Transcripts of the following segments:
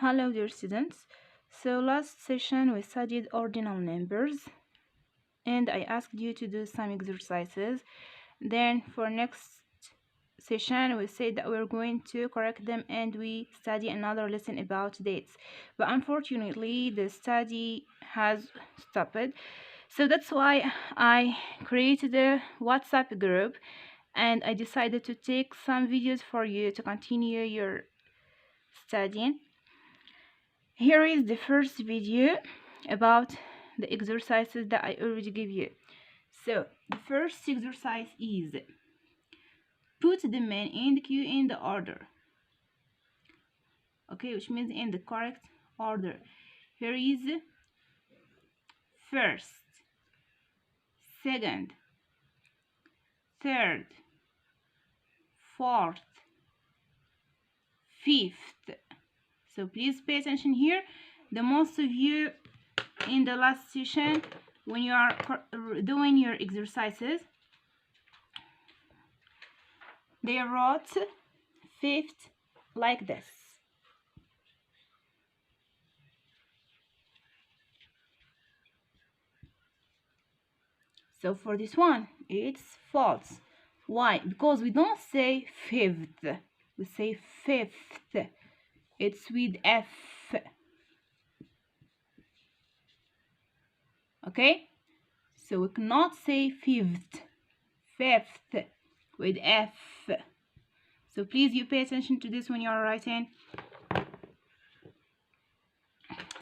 Hello dear students. So last session we studied ordinal numbers and I asked you to do some exercises. Then for next session we said that we're going to correct them and we study another lesson about dates. But unfortunately the study has stopped. So that's why I created a WhatsApp group and I decided to take some videos for you to continue your studying. Here is the first video about the exercises that I already gave you. So the first exercise is put the men in the queue in the order. Okay, which means in the correct order. Here is first, second, third, fourth, fifth. So please pay attention here. The most of you in the last session, when you are doing your exercises, they wrote fifth like this. So for this one, it's false. Why? Because we don't say fifth, we say fifth. It's with F. Okay? So we cannot say fifth with F. So please you pay attention to this when you are writing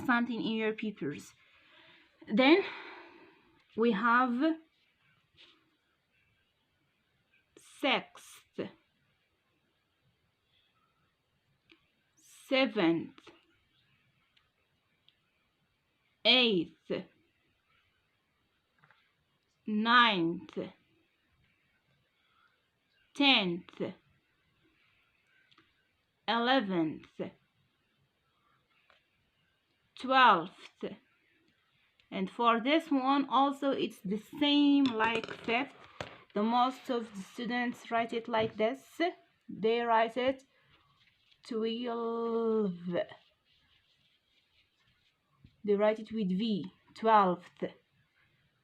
something in your papers. Then we have sixth, seventh, eighth, ninth, 10th, 11th, 12th, and for this one also it's the same like fifth. The most of the students write it like this. They write it 12. They write it with V, 12th,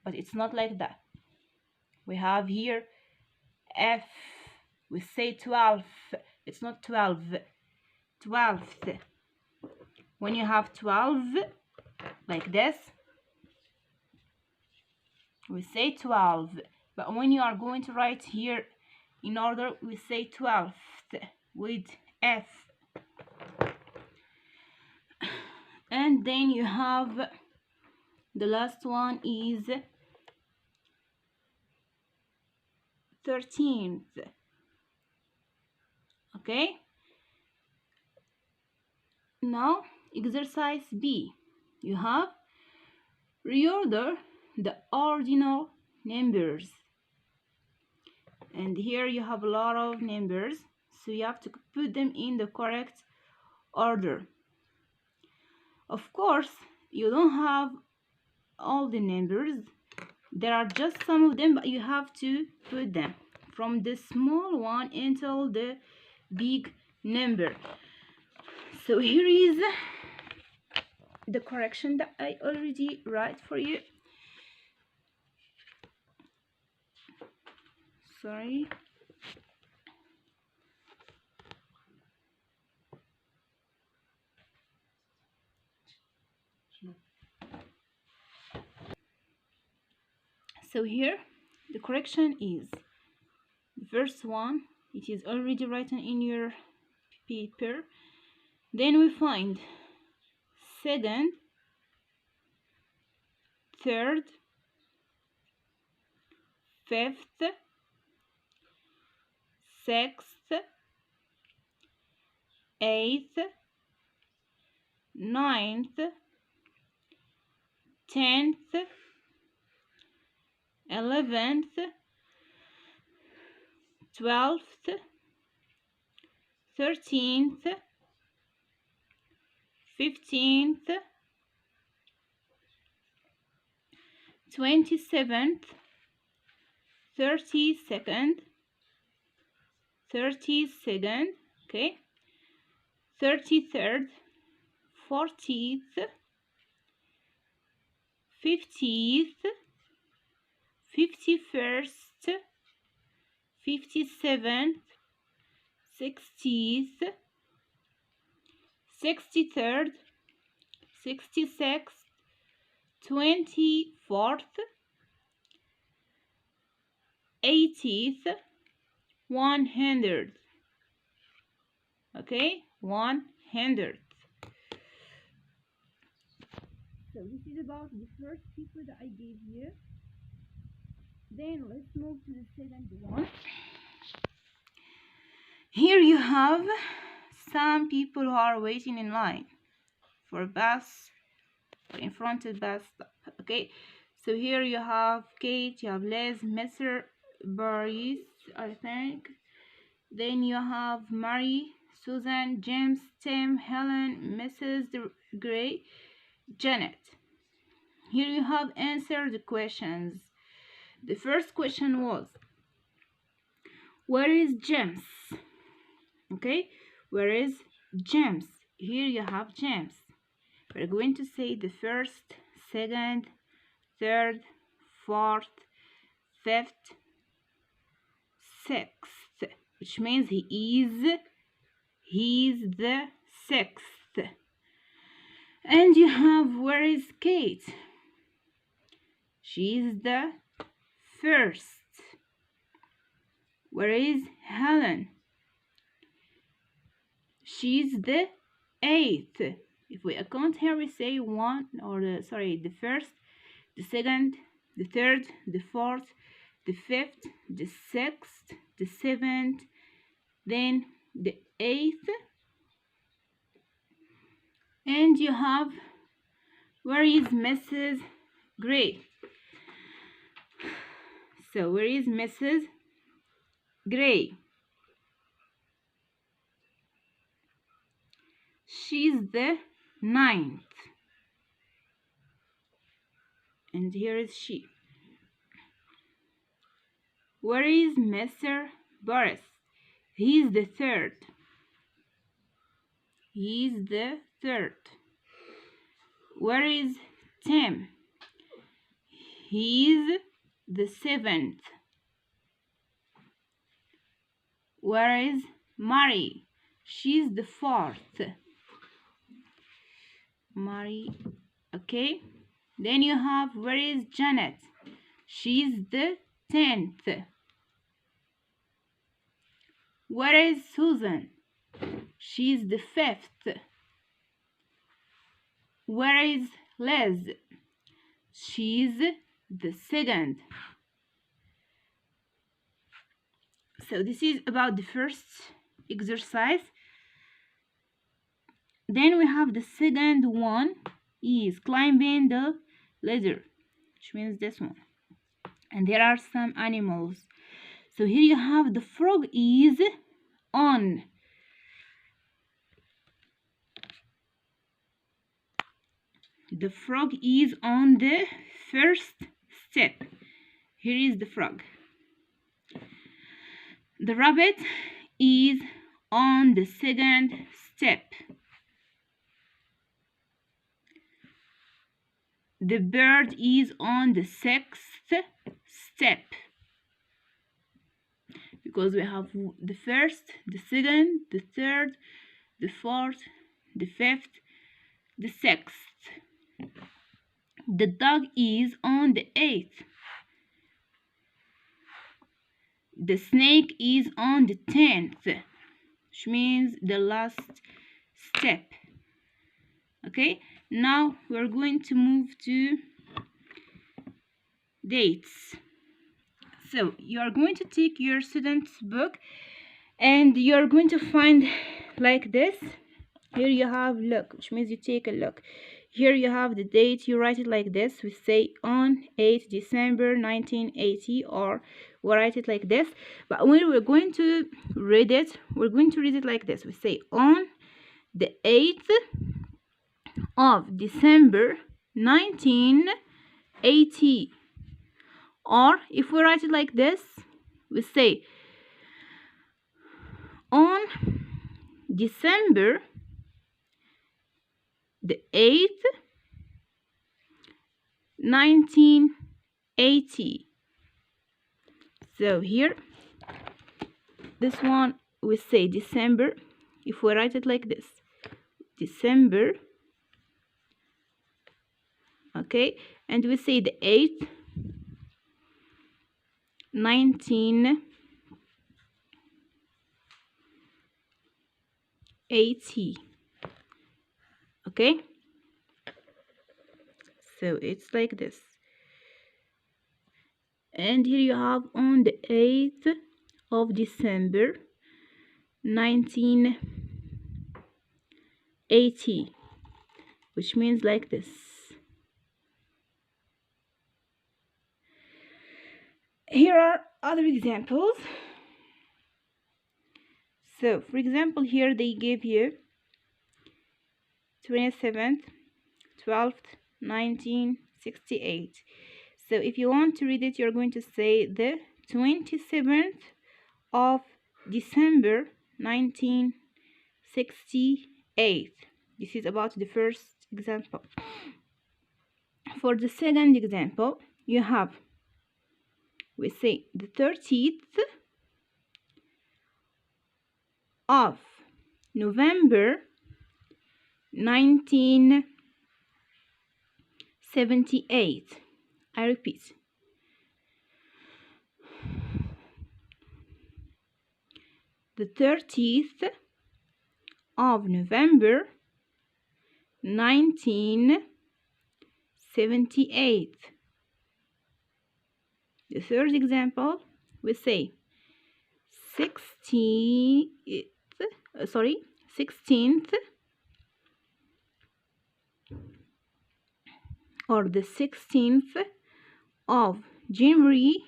but it's not like that. We have here F, we say 12, it's not 12, 12th. When you have 12 like this, we say 12, but when you are going to write here in order, we say 12th with F. And then you have the last one is 13th. Okay, now exercise B, you have reorder the ordinal numbers, and here you have a lot of numbers, so you have to put them in the correct order. Of course you don't have all the numbers, there are just some of them, but you have to put them from the small one until the big number. So here is the correction that I already write for you. Sorry. So here the correction is the first one, it is already written in your paper. Then we find second, third, fifth, sixth, eighth, ninth, 10th, 11th, 12th, 13th, 15th, 27th, 32nd, 32nd, okay, 33rd, 40th, 50th, 51st, 57th, 60th, 63rd, 66th, 24th, 80th, 100. Okay, 100. So this is about the first people that I gave you. Then let's move to the second one. Here you have some people who are waiting in line for a bus, in front of the bus stop. Okay, so here you have Kate, you have Liz, Mr. Boris, I think. Then you have Mary, Susan, James, Tim, Helen, Mrs. Gray, Janet. Here you have answered the questions. The first question was, where is James? Okay, where is James? Here you have James. We're going to say the first, second, third, fourth, fifth, sixth, which means he's the sixth. And you have, where is Kate? She's the first. Where is Helen? She's the eighth. If we account here, we say the first, the second, the third, the fourth, the fifth, the sixth, the seventh, then the eighth. And you have, where is Mrs. Gray? So where is Mrs. Gray? She's the ninth. And here is she. Where is Mr. Boris? He's the third. He's the third. Where is Tim? He's the seventh. Where is Mary? She's the fourth. Mary, okay. Then you have, where is Janet? She's the 10th. Where is Susan? She's the 5th. Where is Liz? She's the 2nd. So this is about the first exercise. Then we have the second one is climbing the ladder, which means this one. And there are some animals. So here you have the frog is on. The frog is on the first step. Here is the frog. The rabbit is on the second step. The bird is on the sixth step. Because we have the first, the second, the third, the fourth, the fifth, the sixth. The dog is on the eighth. The snake is on the 10th, which means the last step. Okay, now we're going to move to dates. So you are going to take your student's book and you are going to find like this. Here you have look, which means you take a look. Here you have the date, you write it like this. We say on 8 December 1980, or we write it like this. But when we're going to read it, we're going to read it like this. We say on the 8th of December 1980. Or if we write it like this, we say on December the 8th 1980. So here, this one we say December. If we write it like this, December, okay, and we say the 8th 1980. Okay, so it's like this. And here you have on the 8th of December 1980, which means like this. Here are other examples. So for example, here they give you 27th 12th 1968. So if you want to read it, you're going to say the 27th of December 1968. This is about the first example. For the second example, you have, we say the 30th of November 1978. I repeat, the 30th of November 1978. The third example, we say 16th or the 16th of January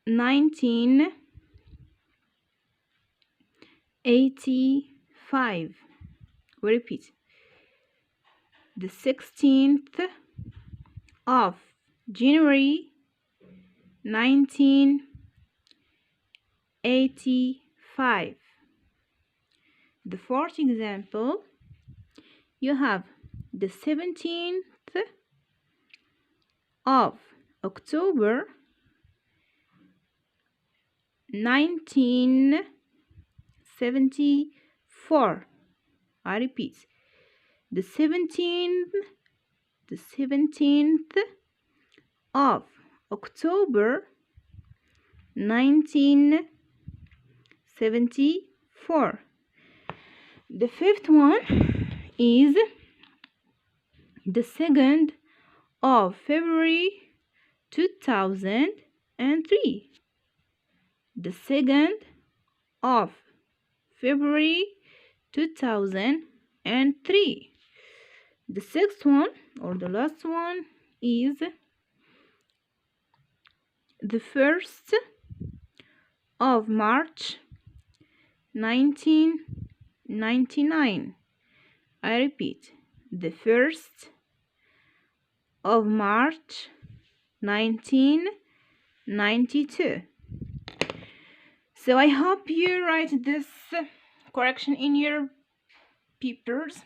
1985. We repeat, the 16th of January 1985. The fourth example, you have the 17th of October 1974. I repeat, the 17th of October 1974. The fifth one is the 2nd of February 2003. The 2nd of February 2003. The sixth one, or the last one, is the 1st of March 1999. I repeat, the 1st of March 1992. So I hope you write this correction in your papers.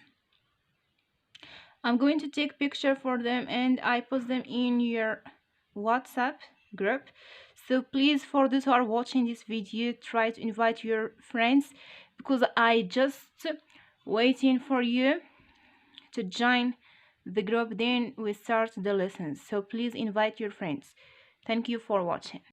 I'm going to take picture for them and I post them in your WhatsApp group. So please, for those who are watching this video, try to invite your friends, because I just waiting for you to join the group, then we start the lessons. So please invite your friends. Thank you for watching.